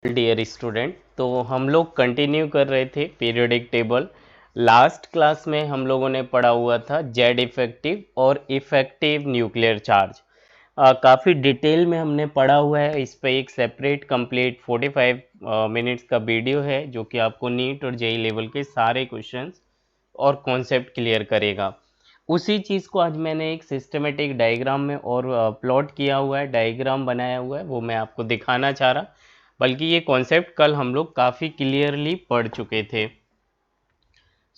Dear student, तो हम लोग कंटिन्यू कर रहे थे पीरियोडिक टेबल। लास्ट क्लास में हम लोगों ने पढ़ा हुआ था जेड इफेक्टिव और इफेक्टिव न्यूक्लियर चार्ज। काफ़ी डिटेल में हमने पढ़ा हुआ है। इस पे एक सेपरेट कंप्लीट 45 मिनट्स का वीडियो है जो कि आपको नीट और जेई लेवल के सारे क्वेश्चंस और कॉन्सेप्ट क्लियर करेगा। उसी चीज़ को आज मैंने एक सिस्टमेटिक डायग्राम में और प्लॉट किया हुआ है, डायग्राम बनाया हुआ है, वो मैं आपको दिखाना चाह रहा। बल्कि ये कॉन्सेप्ट कल हम लोग काफ़ी क्लियरली पढ़ चुके थे।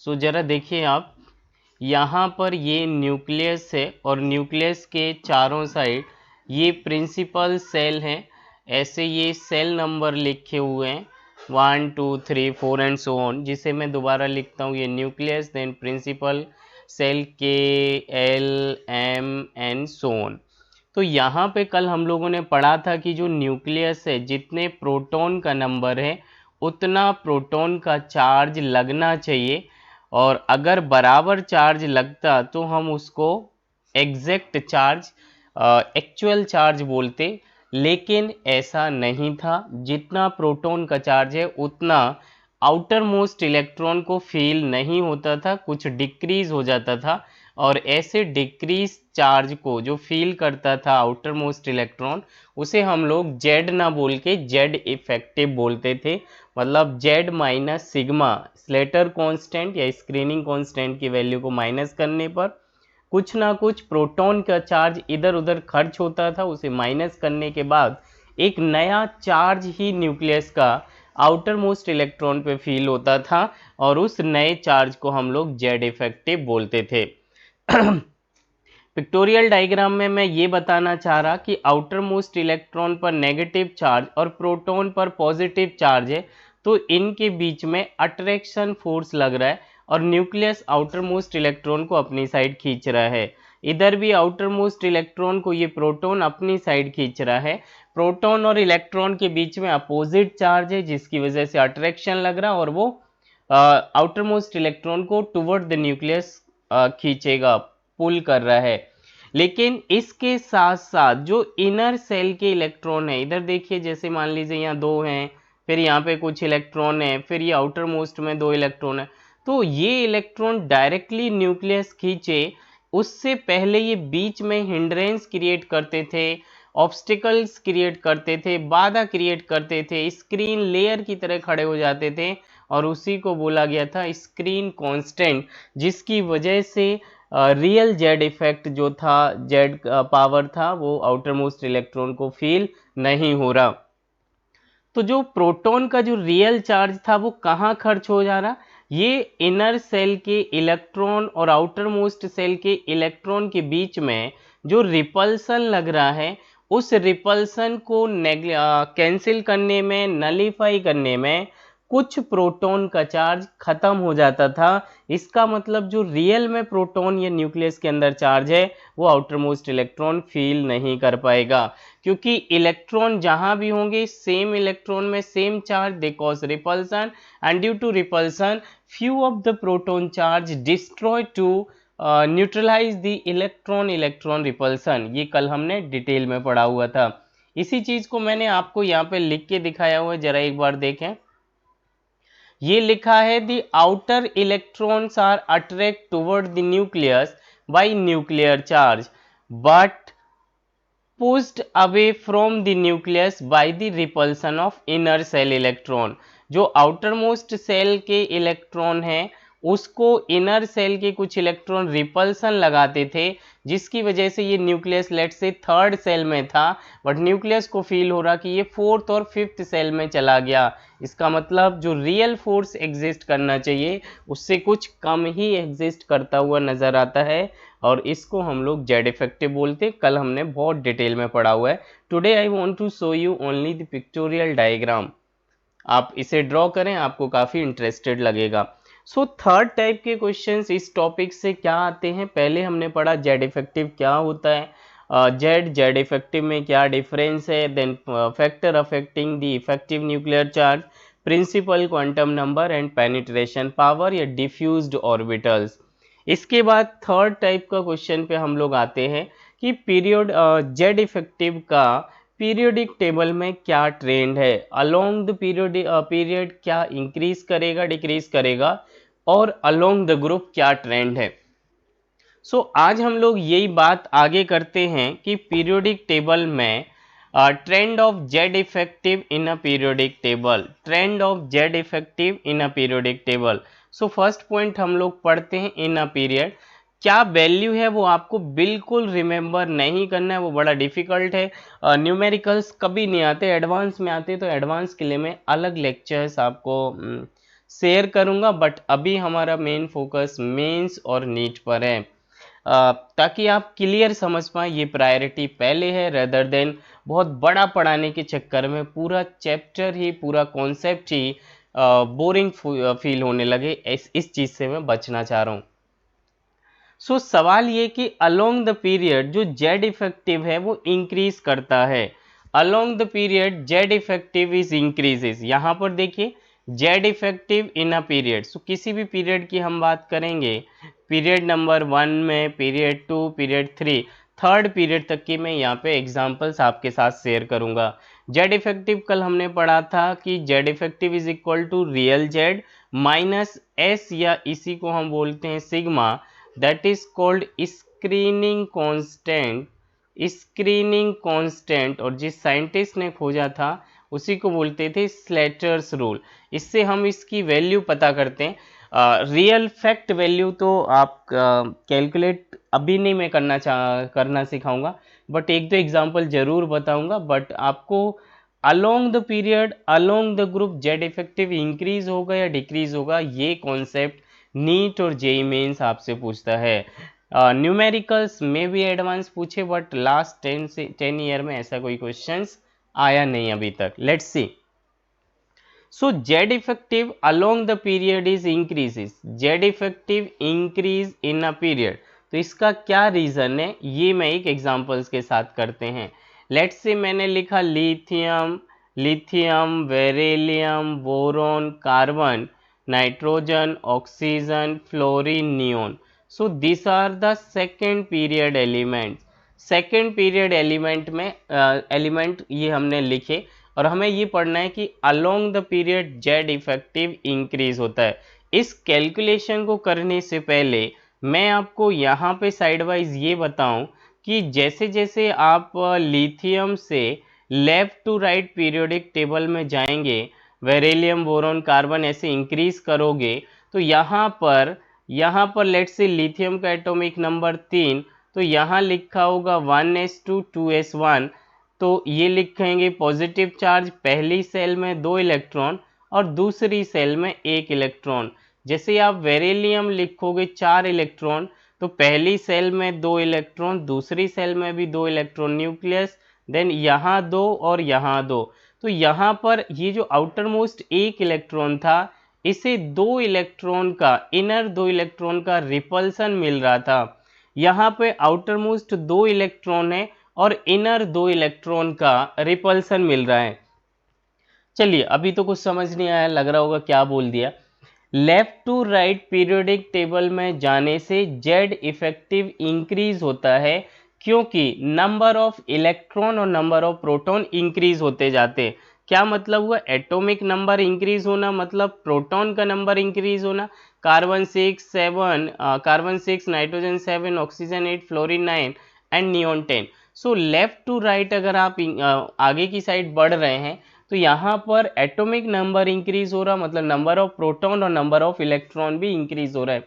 सो ज़रा देखिए आप, यहाँ पर ये न्यूक्लियस है और न्यूक्लियस के चारों साइड ये प्रिंसिपल सेल हैं। ऐसे ये सेल नंबर लिखे हुए हैं 1 2 3 4 एंड सो ऑन, जिसे मैं दोबारा लिखता हूँ। ये nucleus, then principal shell K, L, M and so on. तो यहाँ पे कल हम लोगों ने पढ़ा था कि जो न्यूक्लियस है, जितने प्रोटॉन का नंबर है उतना प्रोटॉन का चार्ज लगना चाहिए, और अगर बराबर चार्ज लगता तो हम उसको एग्जैक्ट चार्ज, एक्चुअल चार्ज बोलते। लेकिन ऐसा नहीं था। जितना प्रोटॉन का चार्ज है उतना आउटर मोस्ट इलेक्ट्रॉन को फील नहीं होता था, कुछ डिक्रीज हो जाता था। और ऐसे डिक्रीज चार्ज को जो फील करता था आउटर मोस्ट इलेक्ट्रॉन, उसे हम लोग जेड ना बोल के जेड इफेक्टिव बोलते थे। मतलब Z minus sigma, Slater constant या स्क्रीनिंग कांस्टेंट की वैल्यू को माइनस करने पर कुछ ना कुछ प्रोटॉन का चार्ज इधर उधर खर्च होता था। उसे माइनस करने के बाद एक नया चार्ज ही न्यूक्लियस का आउटर मोस्ट इलेक्ट्रॉन पे फील होता था, और उस नए चार्ज को हम लोग जेड इफेक्टिव बोलते थे। पिक्टोरियल डायग्राम में मैं ये बताना चाह रहा कि आउटर मोस्ट इलेक्ट्रॉन पर नेगेटिव चार्ज और प्रोटॉन पर पॉजिटिव चार्ज है, तो इनके बीच में अट्रैक्शन फोर्स लग रहा है और न्यूक्लियस आउटर मोस्ट इलेक्ट्रॉन को अपनी साइड खींच रहा है। इधर भी आउटर मोस्ट इलेक्ट्रॉन को ये प्रोटॉन अपनी साइड खींच रहा है। प्रोटॉन और इलेक्ट्रॉन के बीच में अपोजिट चार्ज है, जिसकी वजह से अट्रैक्शन लग रहा है, और वो आउटर मोस्ट इलेक्ट्रॉन को टुवर्ड द न्यूक्लियस खींचेगा, पुल कर रहा है। लेकिन इसके साथ साथ जो इनर सेल के इलेक्ट्रॉन है, इधर देखिए, जैसे मान लीजिए यहाँ दो हैं, फिर यहाँ पे कुछ इलेक्ट्रॉन है, फिर ये आउटर मोस्ट में दो इलेक्ट्रॉन है, तो ये इलेक्ट्रॉन डायरेक्टली न्यूक्लियस खींचे उससे पहले ये बीच में हिंड्रेंस क्रिएट करते थे, ऑब्स्टिकल्स क्रिएट करते थे, बाधा क्रिएट करते थे, स्क्रीन लेयर की तरह खड़े हो जाते थे, और उसी को बोला गया था स्क्रीन कांस्टेंट, जिसकी वजह से रियल जेड इफेक्ट जो था, जेड पावर था, वो आउटर मोस्ट इलेक्ट्रॉन को फील नहीं हो रहा। तो जो प्रोटॉन का जो रियल चार्ज था वो कहाँ खर्च हो जा रहा, ये इनर सेल के इलेक्ट्रॉन और आउटर मोस्ट सेल के इलेक्ट्रॉन के बीच में जो रिपल्सन लग रहा है, उस रिपल्सन को कैंसिल करने में, नलीफाई करने में कुछ प्रोटॉन का चार्ज खत्म हो जाता था। इसका मतलब जो रियल में प्रोटॉन या न्यूक्लियस के अंदर चार्ज है वो आउटर मोस्ट इलेक्ट्रॉन फील नहीं कर पाएगा, क्योंकि इलेक्ट्रॉन जहां भी होंगे सेम इलेक्ट्रॉन में same charge, they cause repulsion, and due to repulsion few of the proton charge destroy to neutralise the electron electron repulsion. ये कल हमने डिटेल में पढ़ा हुआ था। इसी चीज को मैंने आपको यहाँ पे लिख के दिखाया हुआ है, जरा एक बार देखें। ये लिखा है the outer electrons are attract toward the nucleus by nuclear charge but pushed away from the nucleus by the repulsion of inner cell electron। जो आउटर मोस्ट सेल के इलेक्ट्रॉन हैं उसको इनर सेल के कुछ इलेक्ट्रॉन रिपल्सन लगाते थे, जिसकी वजह से ये न्यूक्लियस लेट से थर्ड सेल में था, बट न्यूक्लियस को फील हो रहा कि ये फोर्थ और फिफ्थ सेल में चला गया। इसका मतलब जो रियल फोर्स एग्जिस्ट करना चाहिए उससे कुछ कम ही एग्जिस्ट करता हुआ नजर आता है, और इसको हम लोग जेड इफेक्टिव बोलते हैं। कल हमने बहुत डिटेल में पढ़ा हुआ है। Today I want to show you only the pictorial diagram. आप इसे ड्रॉ करें, आपको काफ़ी इंटरेस्टेड लगेगा। सो थर्ड टाइप के क्वेश्चंस इस टॉपिक से क्या आते हैं, पहले हमने पढ़ा जेड इफेक्टिव क्या होता है, जेड इफेक्टिव में क्या डिफरेंस है, then factor affecting the effective nuclear charge, principal quantum number and penetration power या डिफ्यूज्ड ऑर्बिटल्स। इसके बाद थर्ड टाइप का क्वेश्चन पे हम लोग आते हैं कि पीरियड जेड इफेक्टिव का पीरियोडिक टेबल में क्या ट्रेंड है, अलोंग द पीरियड क्या इंक्रीज करेगा डिक्रीज करेगा, और अलोंग द ग्रुप क्या ट्रेंड है। आज हम लोग यही बात आगे करते हैं कि पीरियोडिक टेबल में trend of Z effective in a periodic table, trend of Z effective in a periodic table. First point हम लोग पढ़ते हैं इन अ पीरियड। क्या वैल्यू है वो आपको बिल्कुल रिमेंबर नहीं करना है, वो बड़ा डिफिकल्ट है। न्यूमेरिकल्स कभी नहीं आते, एडवांस में आते, तो एडवांस के लिए मैं अलग लेक्चर्स आपको शेयर करूंगा, बट अभी हमारा मेन फोकस मेंस और नीट पर है, ताकि आप क्लियर समझ पाएं। ये प्रायोरिटी पहले है रेदर देन बहुत बड़ा पढ़ाने के चक्कर में पूरा चैप्टर ही, पूरा कॉन्सेप्ट ही बोरिंग फील होने लगे। इस चीज़ से मैं बचना चाह रहा हूँ। सवाल ये कि अलोंग द पीरियड जो जेड इफेक्टिव है वो इंक्रीज करता है। Along the period Z effective is increases. यहाँ पर देखिए Z effective in a period. किसी भी पीरियड की हम बात करेंगे, पीरियड नंबर 1 में, पीरियड 2, पीरियड 3, थर्ड पीरियड तक की मैं यहाँ पे एग्जांपल्स आपके साथ शेयर करूंगा। जेड इफेक्टिव कल हमने पढ़ा था कि Z effective is equal to real Z minus S, या इसी को हम बोलते हैं sigma, that is called screening constant. Screening constant, और जिस साइंटिस्ट ने खोजा था उसी को बोलते थे स्लेटर्स रूल। इससे हम इसकी वैल्यू पता करते हैं। रियल फैक्ट वैल्यू तो आप कैलकुलेट अभी नहीं मैं करना सिखाऊंगा, बट एक दो एग्जांपल जरूर बताऊंगा। बट आपको along the period, along the group Z effective increase होगा या डिक्रीज होगा, ये कॉन्सेप्ट नीट और जेई मेंस आपसे पूछता है। न्यूमेरिकल्स में भी एडवांस पूछे, बट लास्ट 10 ईयर में ऐसा कोई क्वेश्चंस आया नहीं अभी तक। Let's see. Z effective along the period is increases, Z effective increase in a period। तो इसका क्या रीजन है ये मैं एक एग्जांपल्स के साथ करते हैं। लेट्स से मैंने लिखा lithium, lithium, beryllium, boron, carbon, nitrogen, oxygen, fluorine, neon. This are the second period elements. Second period element में एलिमेंट ये हमने लिखे, और हमें ये पढ़ना है कि along the period Z effective increase होता है। इस कैलकुलेशन को करने से पहले मैं आपको यहाँ पे साइड वाइज ये बताऊं कि जैसे जैसे आप लिथियम से left to right periodic table में जाएंगे, बेरिलियम, बोरॉन, कार्बन ऐसे इंक्रीज करोगे, तो यहाँ पर लेट्स से लिथियम का एटॉमिक नंबर 3, तो यहाँ लिखा होगा 1s2 2s1। तो ये लिखेंगे पॉजिटिव चार्ज, पहली सेल में 2 इलेक्ट्रॉन और दूसरी सेल में 1 इलेक्ट्रॉन। जैसे आप बेरिलियम लिखोगे 4 इलेक्ट्रॉन, तो पहली सेल में 2 इलेक्ट्रॉन, दूसरी सेल में भी 2 इलेक्ट्रॉन, न्यूक्लियस, देन यहाँ 2 और यहाँ 2। तो यहाँ पर ये जो आउटर मोस्ट 1 इलेक्ट्रॉन था, इसे 2 इलेक्ट्रॉन का, इनर 2 इलेक्ट्रॉन का रिपल्सन मिल रहा था। यहाँ पे आउटर मोस्ट 2 इलेक्ट्रॉन है और इनर 2 इलेक्ट्रॉन का रिपल्सन मिल रहा है। चलिए, अभी तो कुछ समझ नहीं आया, लग रहा होगा क्या बोल दिया। Left to right periodic table में जाने से जेड इफेक्टिव इंक्रीज होता है, क्योंकि नंबर ऑफ इलेक्ट्रॉन और नंबर ऑफ प्रोटॉन इंक्रीज होते जाते हैं। क्या मतलब हुआ? एटॉमिक नंबर इंक्रीज होना मतलब प्रोटॉन का नंबर इंक्रीज होना। Carbon 6, nitrogen 7, oxygen 8, fluorine 9 and neon 10। Left to right अगर आप आगे की साइड बढ़ रहे हैं, तो यहाँ पर एटॉमिक नंबर इंक्रीज हो रहा, मतलब नंबर ऑफ प्रोटॉन और नंबर ऑफ इलेक्ट्रॉन भी इंक्रीज हो रहा है।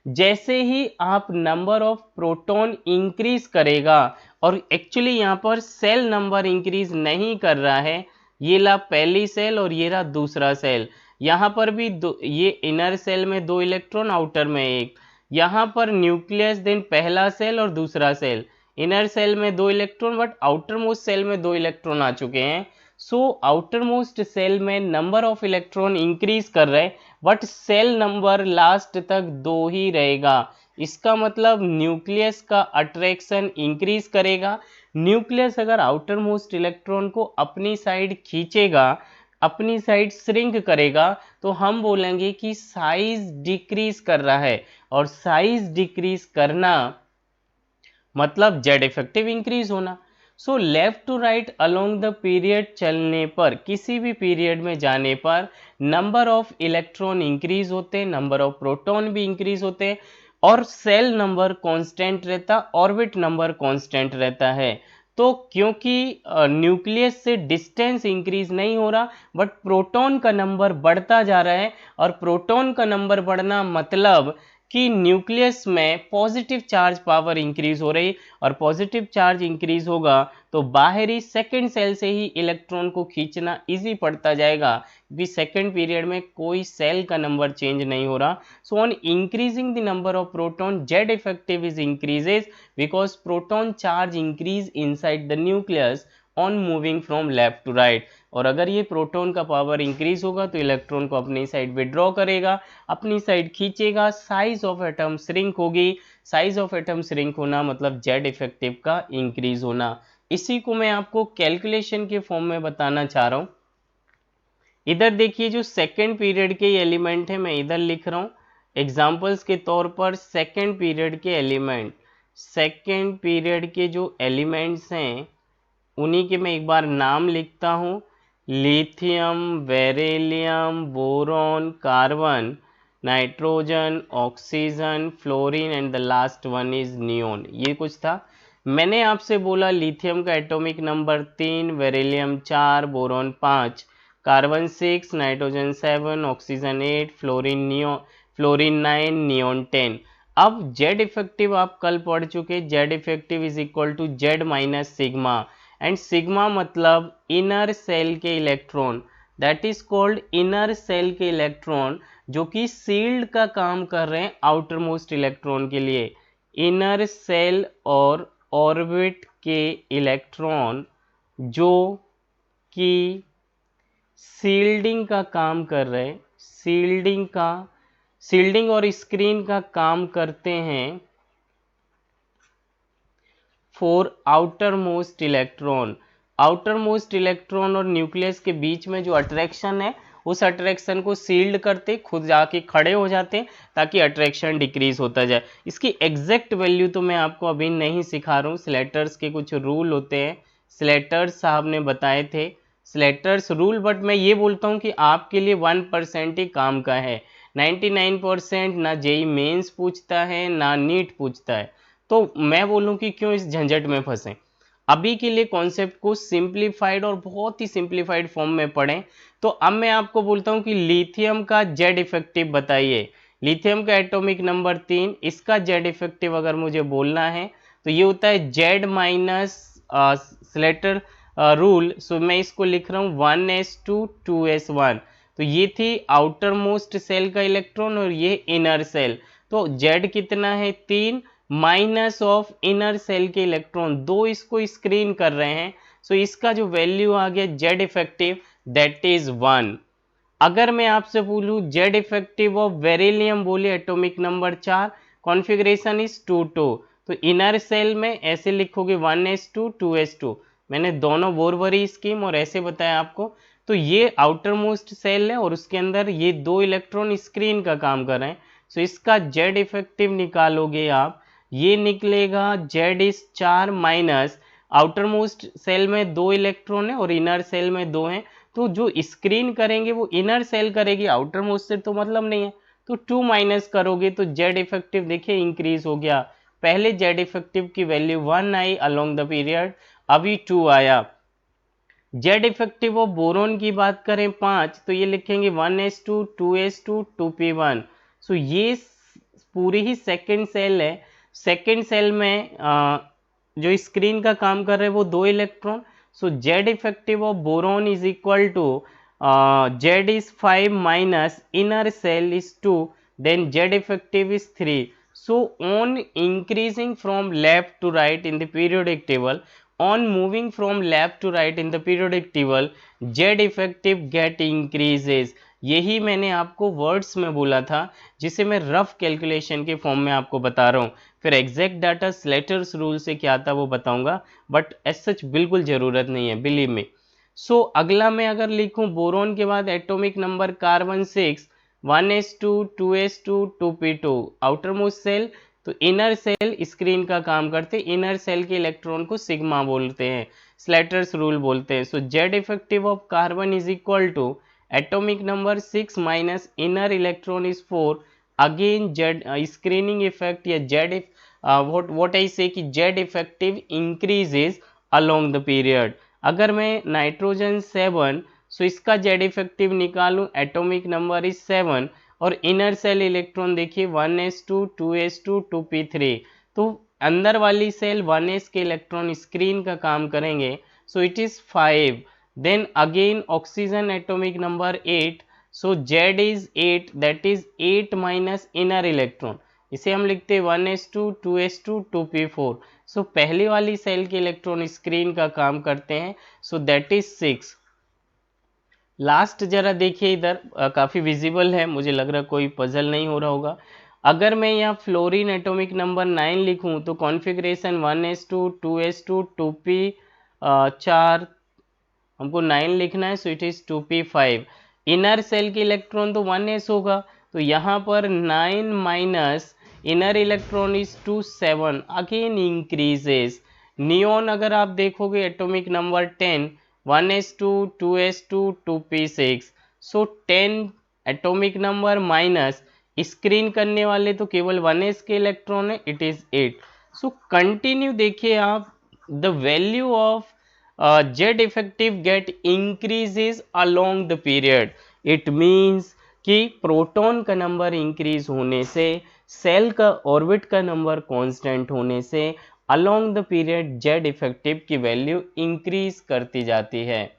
जैसे ही आप नंबर ऑफ प्रोटॉन इंक्रीज करेगा, और एक्चुअली यहाँ पर सेल नंबर इंक्रीज नहीं कर रहा है, ये ला पहली सेल और ये रहा दूसरा सेल। यहाँ पर भी ये इनर सेल में 2 इलेक्ट्रॉन, आउटर में 1। यहाँ पर न्यूक्लियस, देन पहला सेल और दूसरा सेल। इनर सेल में 2 electron, but outer most shell में 2 इलेक्ट्रॉन आ चुके हैं। आउटर मोस्ट सेल में नंबर ऑफ इलेक्ट्रॉन इंक्रीज कर रहे हैं, बट सेल नंबर लास्ट तक 2 ही रहेगा। इसका मतलब न्यूक्लियस का अट्रैक्शन इंक्रीज करेगा। न्यूक्लियस अगर आउटर मोस्ट इलेक्ट्रॉन को अपनी साइड खींचेगा, अपनी साइड श्रिंक करेगा, तो हम बोलेंगे कि साइज डिक्रीज कर रहा है। और साइज डिक्रीज करना मतलब जेड इफेक्टिव इंक्रीज होना। So left to right along the period चलने पर, किसी भी पीरियड में जाने पर नंबर ऑफ इलेक्ट्रॉन इंक्रीज होते हैं, नंबर ऑफ प्रोटॉन भी इंक्रीज होते हैं, और सेल नंबर कांस्टेंट रहता, ऑर्बिट नंबर कांस्टेंट रहता है। तो क्योंकि न्यूक्लियस से डिस्टेंस इंक्रीज नहीं हो रहा, बट प्रोटॉन का नंबर बढ़ता जा रहा है, और प्रोटॉन का नंबर बढ़ना मतलब कि न्यूक्लियस में पॉजिटिव चार्ज पावर इंक्रीज हो रही, और पॉजिटिव चार्ज इंक्रीज होगा तो बाहरी सेकंड सेल से ही इलेक्ट्रॉन को खींचना इजी पड़ता जाएगा, क्योंकि सेकंड पीरियड में कोई सेल का नंबर चेंज नहीं हो रहा। So on increasing the number of proton, Z effective is increases because proton charge increase inside the nucleus on moving from left to right. और अगर ये प्रोटॉन का पावर इंक्रीज होगा तो इलेक्ट्रॉन को अपनी साइड विड्रॉ करेगा, अपनी साइड खींचेगा, साइज ऑफ एटम श्रिंक होगी। साइज ऑफ एटम श्रिंक होना मतलब जेड इफेक्टिव का इंक्रीज होना। इसी को मैं आपको कैलकुलेशन के फॉर्म में बताना चाह रहा हूँ। इधर देखिए जो सेकेंड पीरियड के एलिमेंट है, मैं इधर लिख रहा हूँ एग्जाम्पल्स के तौर पर। सेकेंड पीरियड के एलिमेंट, सेकेंड पीरियड के जो एलिमेंट्स हैं उन्हीं के मैं एक बार नाम लिखता हूँ। Lithium, beryllium, boron, carbon, nitrogen, oxygen, fluorine and the last one is neon. ये कुछ था। मैंने आपसे बोला लिथियम का atomic number 3, beryllium 4, boron 5, carbon 6, nitrogen 7, oxygen 8, fluorine 9, neon 10। अब जेड इफेक्टिव आप कल पढ़ चुके, Z effective is equal to Z minus sigma, and sigma मतलब इनर सेल के electron, that is called inner shell के इलेक्ट्रॉन जो कि सील्ड का काम कर रहे हैं आउटर मोस्ट इलेक्ट्रॉन के लिए। इनर सेल और ऑर्बिट के इलेक्ट्रॉन जो कि सील्डिंग का काम कर रहे हैं, सील्डिंग और स्क्रीन का काम करते हैं for outer most electron. Outer most electron और न्यूक्लियस के बीच में जो अट्रैक्शन है, उस अट्रैक्शन को सील्ड करते, खुद जाके खड़े हो जाते हैं ताकि अट्रैक्शन डिक्रीज होता जाए। इसकी एग्जैक्ट वैल्यू तो मैं आपको अभी नहीं सिखा रहा हूँ, स्लेटर्स के कुछ रूल होते हैं, स्लेटर्स साहब ने बताए थे, स्लेटर्स रूल। बट मैं ये बोलता हूँ कि आपके लिए 1% ही काम का है, 99% ना जेई मेंस पूछता है ना नीट पूछता है। तो मैं बोलूँ कि क्यों इस झंझट में फंसे। अभी के लिए कॉन्सेप्ट को सिंप्लीफाइड और बहुत ही सिंप्लीफाइड फॉर्म में पढ़ें। तो अब मैं आपको बोलता हूँ कि लिथियम का जेड इफेक्टिव बताइए। लिथियम का एटॉमिक नंबर 3, इसका जेड इफेक्टिव अगर मुझे बोलना है तो ये होता है जेड माइनस स्लेटर रूल। सो मैं इसको लिख रहा हूँ 1s2 2s1। तो ये थी आउटर मोस्ट सेल का इलेक्ट्रॉन और ये इनर सेल। तो जेड कितना है 3, माइनस ऑफ इनर सेल के इलेक्ट्रॉन 2 इसको स्क्रीन कर रहे हैं। सो इसका जो वैल्यू आ गया जेड इफेक्टिव दैट इज 1। अगर मैं आपसे बोलूं जेड इफेक्टिव ऑफ बेरिलियम, बोले एटॉमिक नंबर 4, कॉन्फ़िगरेशन इज 2-2, तो इनर सेल में ऐसे लिखोगे 1s2 2s2। मैंने दोनों बोरवरी स्कीम और ऐसे बताया आपको। तो ये आउटर मोस्ट सेल है और उसके अंदर ये 2 इलेक्ट्रॉन स्क्रीन का काम कर रहे हैं। सो इसका जेड इफेक्टिव निकालोगे आप, ये निकलेगा Z is 4 minus, outer most shell में 2 इलेक्ट्रॉन है और इनर सेल में 2 हैं, तो जो स्क्रीन करेंगे वो इनर सेल करेगी, आउटर मोस्ट से तो मतलब नहीं है। तो 2 माइनस करोगे तो जेड इफेक्टिव देखिए इंक्रीज हो गया। पहले जेड इफेक्टिव की value 1 I along the period, अभी 2 आया। जेड इफेक्टिव ऑफ बोरोन की बात करें 5, तो ये लिखेंगे 1s2 2s2 2p1। सो ये पूरी ही सेकेंड सेल है। सेकेंड सेल में जो स्क्रीन का काम कर रहे हैं वो 2 electron. So Z effective of boron is equal to Z is 5 minus inner shell is 2, then Z effective is 3। So on increasing from left to right in the periodic table, on moving from left to right in the periodic table, Z effective get increases। यही मैंने आपको words में बोला था, जिसे मैं rough calculation के form में आपको बता रहा हूँ। फिर एग्जैक्ट डाटा स्लेटर्स रूल से क्या था वो बताऊंगा, बट एज सच बिल्कुल ज़रूरत नहीं है, बिलीव मी। सो अगला मैं अगर लिखूँ बोरोन के बाद atomic number carbon 6, 1s2 2s2 2p2, outer most shell तो इनर सेल स्क्रीन का काम करते, इनर सेल के इलेक्ट्रॉन को सिग्मा बोलते हैं, स्लेटर्स रूल बोलते हैं। So Z effective of carbon is equal to atomic number 6 minus inner electron is 4, again Z screening effect या जेड व्हाट आई से कि Z effective increases along the period. अगर मैं nitrogen 7, सो इसका Z effective निकालूं, atomic number is 7 और inner cell electron देखिए 1s2 2s2 2p3, तो अंदर वाली सेल 1s के इलेक्ट्रॉन स्क्रीन का काम करेंगे, so it is 5। Then again oxygen atomic number 8, so Z is 8, that is 8 minus inner electron, इसे हम लिखते हैं 1s2 2s2 2p4। सो पहली वाली सेल के इलेक्ट्रॉन स्क्रीन का काम करते हैं, सो दैट इज 6। लास्ट जरा देखिए इधर, काफ़ी विजिबल है, मुझे लग रहा कोई पजल नहीं हो रहा होगा। अगर मैं यहाँ फ्लोरीन एटॉमिक नंबर 9 लिखूँ तो कॉन्फ़िगरेशन 1s2 2s2 2p4, हमको 9 लिखना है, so it is 2p5। Inner shell के इलेक्ट्रॉन तो 1s होगा, तो यहाँ पर 9 minus inner electron is 2 7, again increases. Neon अगर आप देखोगे atomic number 10, 1s2 2s2 2p6, so 10 atomic number minus screen करने वाले तो केवल 1s के इलेक्ट्रॉन है, इट इज 8। सो कंटिन्यू देखिए आप, the value of Z effective get increases along the period. It means कि प्रोटॉन का नंबर इंक्रीज होने से, सेल का ऑर्बिट का नंबर कांस्टेंट होने से along the period Z effective की वैल्यू इंक्रीज करती जाती है,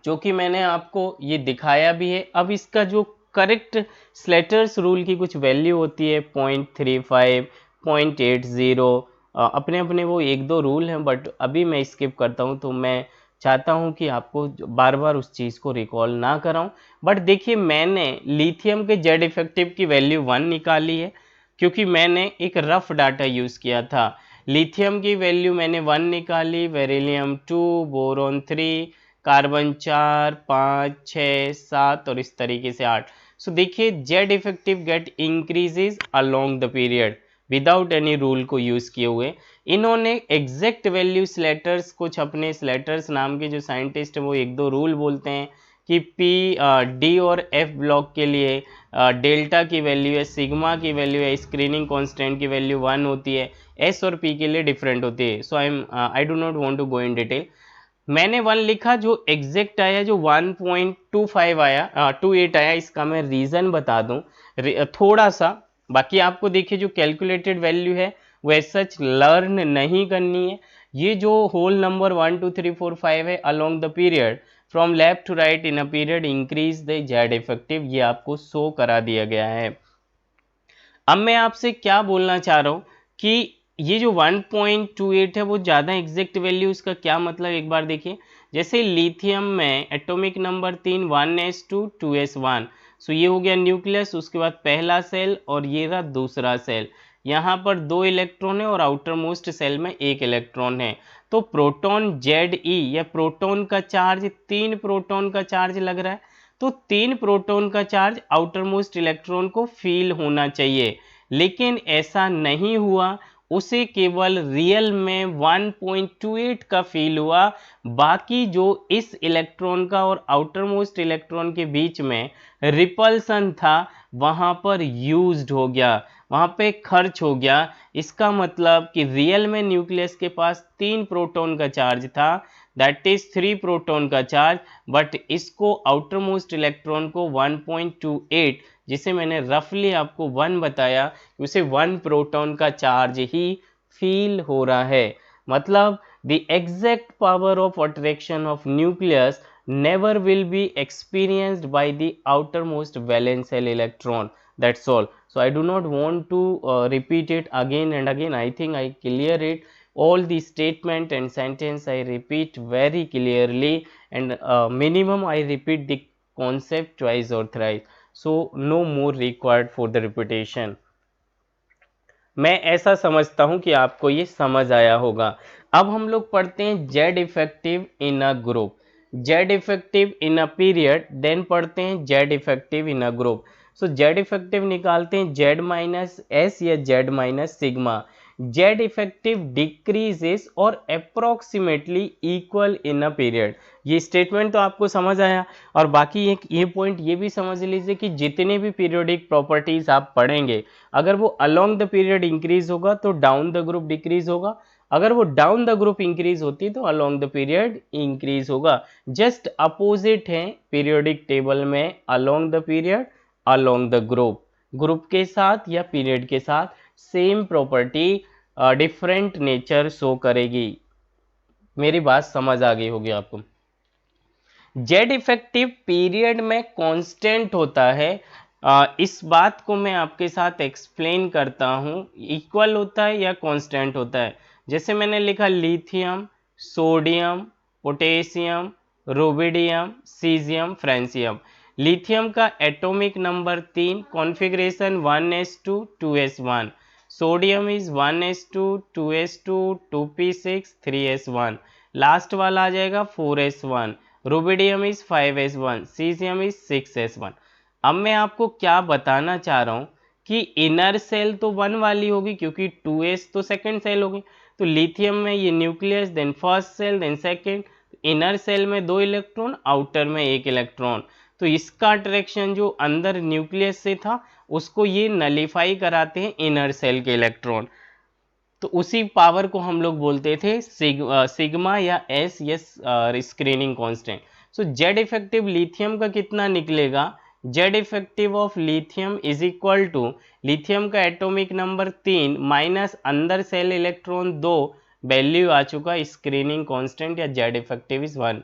जो कि मैंने आपको ये दिखाया भी है। अब इसका जो करेक्ट स्लेटर्स रूल की कुछ वैल्यू होती है 0.35 0.80, अपने अपने वो एक दो रूल हैं, बट अभी मैं स्किप करता हूँ, तो मैं चाहता हूँ कि आपको बार बार उस चीज़ को रिकॉल ना कराऊँ। बट देखिए मैंने लिथियम के जेड इफेक्टिव की वैल्यू 1 निकाली है, क्योंकि मैंने एक रफ डाटा यूज़ किया था। लिथियम की वैल्यू मैंने 1 निकाली, बेरिलियम 2, बोरॉन 3, कार्बन 4 5 6 7 और इस तरीके से 8। सो देखिए Z effective get increases along the period without any rule को यूज़ किए हुए। इन्होंने एग्जैक्ट वैल्यू स्लेटर्स, कुछ अपने स्लेटर्स नाम के जो साइंटिस्ट हैं वो एक दो रूल बोलते हैं कि पी डी और एफ ब्लॉक के लिए डेल्टा की वैल्यू है, सिग्मा की वैल्यू है, स्क्रीनिंग कांस्टेंट की वैल्यू 1 होती है, एस और पी के लिए डिफरेंट होती है। So I do not want to go in detail. मैंने 1 लिखा, जो एग्जैक्ट आया जो 1.25 आया 28 आया, इसका मैं रीज़न बता दूं थोड़ा सा। बाकी आपको देखिए जो कैलकुलेटेड वैल्यू है वो एज सच लर्न नहीं करनी है। ये जो होल नंबर 1 2 3 4 5 है along the period from left to right in a period increase the Z effective, ये आपको शो करा दिया गया है। अब मैं आपसे क्या बोलना चाह रहा हूँ कि ये जो 1.28 है वो ज़्यादा एग्जैक्ट वैल्यू, इसका क्या मतलब एक बार देखिए। जैसे लिथियम में एटॉमिक नंबर 3 1s2 2s1, सो ये हो गया न्यूक्लियस, उसके बाद पहला सेल और ये रहा दूसरा सेल। यहाँ पर 2 इलेक्ट्रॉन है और आउटर मोस्ट सेल में 1 इलेक्ट्रॉन है। तो प्रोटॉन जेड ई या प्रोटॉन का चार्ज, 3 प्रोटॉन का चार्ज लग रहा है, तो 3 प्रोटॉन का चार्ज आउटर मोस्ट इलेक्ट्रॉन को फील होना चाहिए, लेकिन ऐसा नहीं हुआ। उसे केवल रियल में 1.28 का फील हुआ, बाकी जो इस इलेक्ट्रॉन का और आउटर मोस्ट इलेक्ट्रॉन के बीच में रिपल्सन था वहाँ पर यूज्ड हो गया, वहाँ पे खर्च हो गया। इसका मतलब कि रियल में न्यूक्लियस के पास 3 प्रोटॉन का चार्ज था, दैट इज 3 प्रोटॉन का चार्ज, बट इसको आउटर मोस्ट इलेक्ट्रॉन को 1.28, जिसे मैंने रफली आपको 1 बताया, उसे 1 प्रोटॉन का चार्ज ही फील हो रहा है। मतलब the exact power of attraction of nucleus never will be experienced by the outermost valence shell electron. That's all. So I do not want to repeat it again and again. I think I clear it. All the statement and sentence I repeat very clearly, and minimum I repeat the concept twice or thrice. So no more required for the repetition. मैं ऐसा समझता हूं कि आपको ये समझ आया होगा। अब हम लोग पढ़ते हैं Z effective in a group, Z effective in a period, then पढ़ते हैं Z effective in a group. So Z effective निकालते हैं जेड माइनस एस या Z minus sigma. Z effective decreases और approximately equal in a period. ये statement तो आपको समझ आया। और बाकी एक ये पॉइंट ये भी समझ लीजिए कि जितने भी पीरियोडिक प्रॉपर्टीज आप पढ़ेंगे, अगर वो अलोंग द पीरियड इंक्रीज होगा तो डाउन द ग्रुप डिक्रीज होगा, अगर वो डाउन द ग्रुप इंक्रीज होती तो अलोंग द पीरियड इंक्रीज होगा। जस्ट अपोजिट है पीरियोडिक टेबल में, along the period along the group, group के साथ या पीरियड के साथ same property different nature show करेगी। मेरी बात समझ आ गई होगी आपको। जेड इफेक्टिव पीरियड में कांस्टेंट होता है, इस बात को मैं आपके साथ एक्सप्लेन करता हूं, इक्वल होता है या कांस्टेंट होता है। जैसे मैंने लिखा lithium, sodium, potassium, rubidium, caesium, francium. Lithium का atomic number 3, configuration 1s2 2s1। Sodium is 1s2 2s2 2p6 3s1। Last वाला आ जाएगा 4s1। Rubidium is 5s1, caesium is 6s1। अब मैं आपको क्या बताना चाह रहा हूँ कि इनर सेल तो 1 वाली होगी क्योंकि 2s तो सेकंड सेल होगी। तो लिथियम में ये nucleus, then first shell, then second. Inner shell में 2 इलेक्ट्रॉन, आउटर में 1 इलेक्ट्रॉन। तो इसका अट्रैक्शन जो अंदर न्यूक्लियस से था उसको ये नलीफाई कराते हैं इनर सेल के इलेक्ट्रॉन। तो उसी पावर को हम लोग बोलते थे सिग्मा या S screening constant. So Z effective lithium का कितना निकलेगा? Z effective of lithium is equal to lithium का एटॉमिक नंबर 3 माइनस अंदर सेल इलेक्ट्रॉन 2, वैल्यू आ चुका स्क्रीनिंग कांस्टेंट या जेड इफेक्टिव इज 1।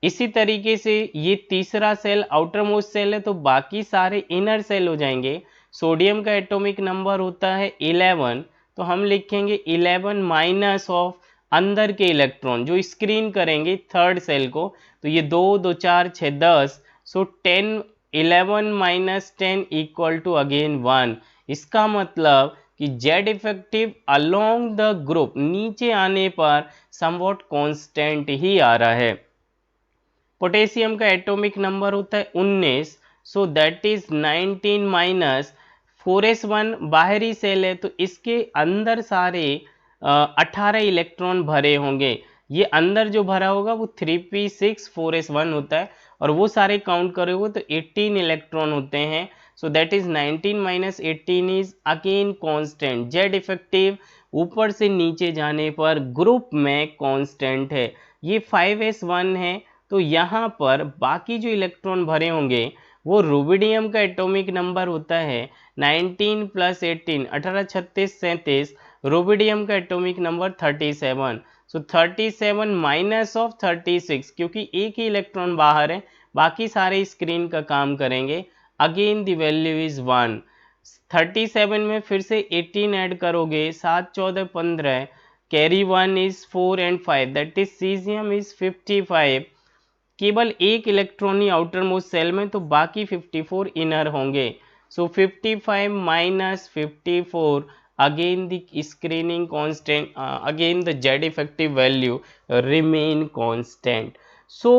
इसी तरीके से ये तीसरा सेल आउटर मोस्ट सेल है तो बाकी सारे इनर सेल हो जाएंगे। सोडियम का एटॉमिक नंबर होता है 11, तो हम लिखेंगे 11 माइनस ऑफ अंदर के इलेक्ट्रॉन जो स्क्रीन करेंगे थर्ड सेल को, तो ये 2 2 4 6 10, so 10 11 minus 10 equal to again 1। इसका मतलब कि Z effective along the group नीचे आने पर समवॉट कांस्टेंट ही आ रहा है। पोटेशियम का एटॉमिक नंबर होता है 19, so that is 19 minus 4s1 बाहरी सेल है तो इसके अंदर सारे 18 इलेक्ट्रॉन भरे होंगे। ये अंदर जो भरा होगा वो 3p6 4s1 होता है और वो सारे काउंट करोगे तो 18 इलेक्ट्रॉन होते हैं। So that is 19 minus 18 is again constant. Z effective ऊपर से नीचे जाने पर ग्रुप में कांस्टेंट है। ये 5s1 है तो यहाँ पर बाकी जो इलेक्ट्रॉन भरे होंगे वो रुबिडियम का एटॉमिक नंबर होता है 19 प्लस 18 18 36 37, रुबिडियम का atomic number 37, so 37 minus of 36 क्योंकि एक ही इलेक्ट्रॉन बाहर है बाकी सारे स्क्रीन का काम करेंगे, अगेन द वैल्यू इज 1। 37 में फिर से 18 ऐड करोगे 7 14 15, carry 1 is 4 and 5 that is caesium is 55। केवल एक इलेक्ट्रॉन ही आउटर मोस्ट सेल में तो बाकी 54 इनर होंगे। So 55 minus 54, again the screening constant, again the Z effective value remain constant. So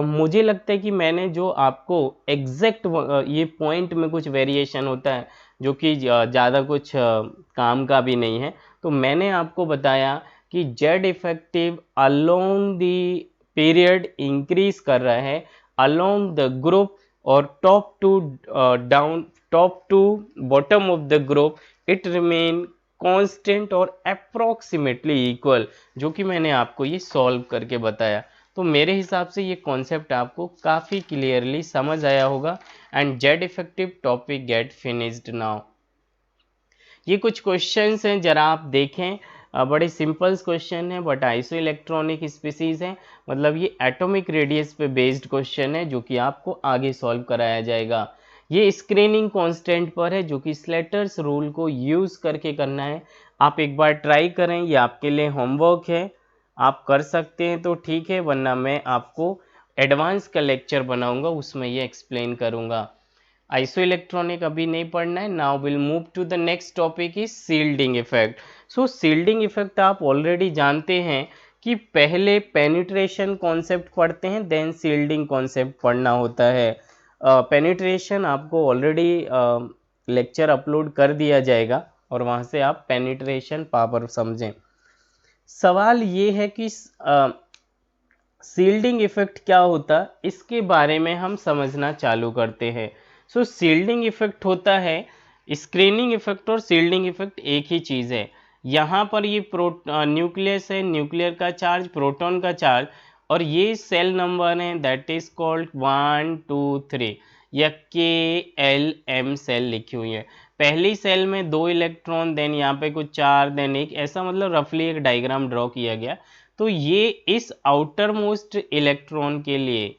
मुझे लगता है कि मैंने जो आपको एग्जैक्ट ये पॉइंट में कुछ वेरिएशन होता है जो कि ज़्यादा कुछ काम का भी नहीं है, तो मैंने आपको बताया कि Z effective along the period increase कर रहा है अलोंग द ग्रुप और top to bottom of the group it remain constant और अप्रोक्सीमेटली इक्वल, जो कि मैंने आपको ये सॉल्व करके बताया। तो मेरे हिसाब से ये कॉन्सेप्ट आपको काफ़ी क्लियरली समझ आया होगा and Z effective topic get finished now. ये कुछ क्वेश्चंस हैं, जरा आप देखें। बड़े सिंपल क्वेश्चन है बट आइसो इलेक्ट्रॉनिक स्पीसीज है, मतलब ये एटॉमिक रेडियस पे बेस्ड क्वेश्चन है जो कि आपको आगे सॉल्व कराया जाएगा। ये स्क्रीनिंग कांस्टेंट पर है जो कि स्लेटर्स रूल को यूज़ करके करना है। आप एक बार ट्राई करें, ये आपके लिए होमवर्क है, आप कर सकते हैं तो ठीक है, वरना मैं आपको एडवांस का लेक्चर बनाऊंगा उसमें ये एक्सप्लेन करूंगा। आइसो इलेक्ट्रॉनिक अभी नहीं पढ़ना है। Now will move to the next topic is shielding effect. So shielding effect आप ऑलरेडी जानते हैं कि पहले पेनिट्रेशन कॉन्सेप्ट पढ़ते हैं देन सील्डिंग कॉन्सेप्ट पढ़ना होता है। पेनिट्रेशन आपको ऑलरेडी लेक्चर अपलोड कर दिया जाएगा और वहाँ से आप पेनिट्रेशन पावर समझें। सवाल ये है कि शील्डिंग इफेक्ट क्या होता है, इसके बारे में हम समझना चालू करते हैं। सो शील्डिंग इफेक्ट होता है, स्क्रीनिंग इफेक्ट और शील्डिंग इफेक्ट एक ही चीज़ है। यहाँ पर ये न्यूक्लियस है, न्यूक्लियर का चार्ज, प्रोटॉन का चार्ज, और ये सेल नंबर है, दैट इज कॉल्ड 1 2 3 या KLM सेल लिखी हुई है। पहली सेल में 2 इलेक्ट्रॉन, देन यहाँ पे कुछ 4, देन 1, ऐसा मतलब रफली एक डायग्राम ड्रॉ किया गया। तो ये इस आउटर मोस्ट इलेक्ट्रॉन के लिए,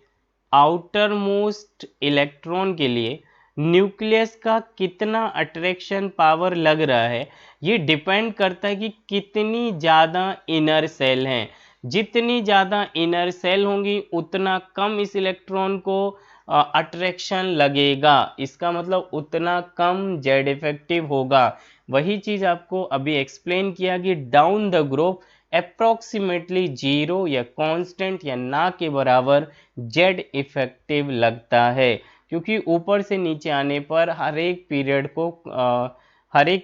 आउटर मोस्ट इलेक्ट्रॉन के लिए न्यूक्लियस का कितना अट्रैक्शन पावर लग रहा है, ये डिपेंड करता है कि कितनी ज़्यादा इनर सेल हैं। जितनी ज़्यादा इनर सेल होंगी उतना कम इस इलेक्ट्रॉन को अट्रैक्शन लगेगा, इसका मतलब उतना कम जेड इफेक्टिव होगा। वही चीज़ आपको अभी एक्सप्लेन किया कि डाउन द ग्रुप अप्रोक्सीमेटली 0 या कांस्टेंट या ना के बराबर जेड इफेक्टिव लगता है, क्योंकि ऊपर से नीचे आने पर हर एक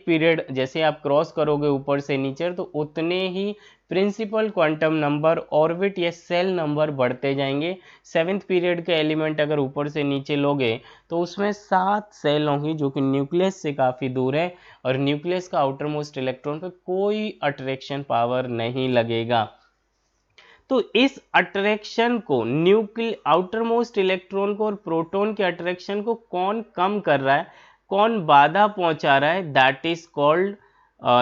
पीरियड जैसे आप क्रॉस करोगे ऊपर से नीचे तो उतने ही प्रिंसिपल क्वांटम नंबर, ऑर्बिट या सेल नंबर बढ़ते जाएंगे। 7th पीरियड के एलिमेंट अगर ऊपर से नीचे लोगे तो उसमें 7 सेल होंगी जो कि न्यूक्लियस से काफ़ी दूर है, और न्यूक्लियस का आउटर मोस्ट इलेक्ट्रॉन पे कोई अट्रैक्शन पावर नहीं लगेगा। तो इस अट्रैक्शन को आउटर मोस्ट इलेक्ट्रॉन को और प्रोटॉन के अट्रैक्शन को कौन कम कर रहा है, कौन बाधा पहुंचा रहा है, that is called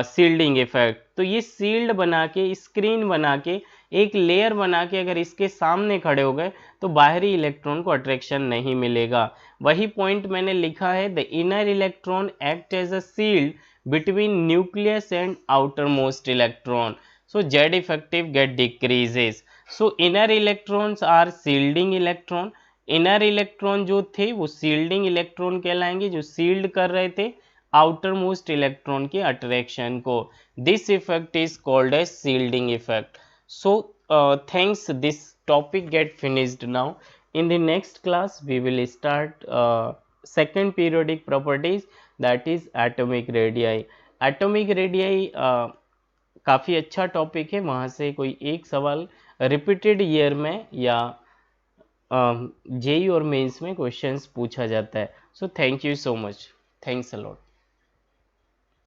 shielding effect. तो ये शील्ड बना के, स्क्रीन बना के, एक लेयर बना के अगर इसके सामने खड़े हो गए तो बाहरी इलेक्ट्रॉन को अट्रैक्शन नहीं मिलेगा। वही पॉइंट मैंने लिखा है, the inner electron act as a shield between nucleus and outer most electron, so Z effective get decreases, so inner electrons are shielding electron। Inner electron जो थे वो शील्डिंग इलेक्ट्रॉन कहलाएंगे, जो शील्ड कर रहे थे आउटर मोस्ट इलेक्ट्रॉन के attraction को। This effect is called as shielding effect. So thanks, this topic get finished now. in the next class we will start second periodic properties, that is atomic radii। atomic radii काफ़ी अच्छा topic है, वहाँ से कोई एक सवाल repeated year में या जेई और मेंस में क्वेश्चंस पूछा जाता है। So thank you so much, thanks a lot.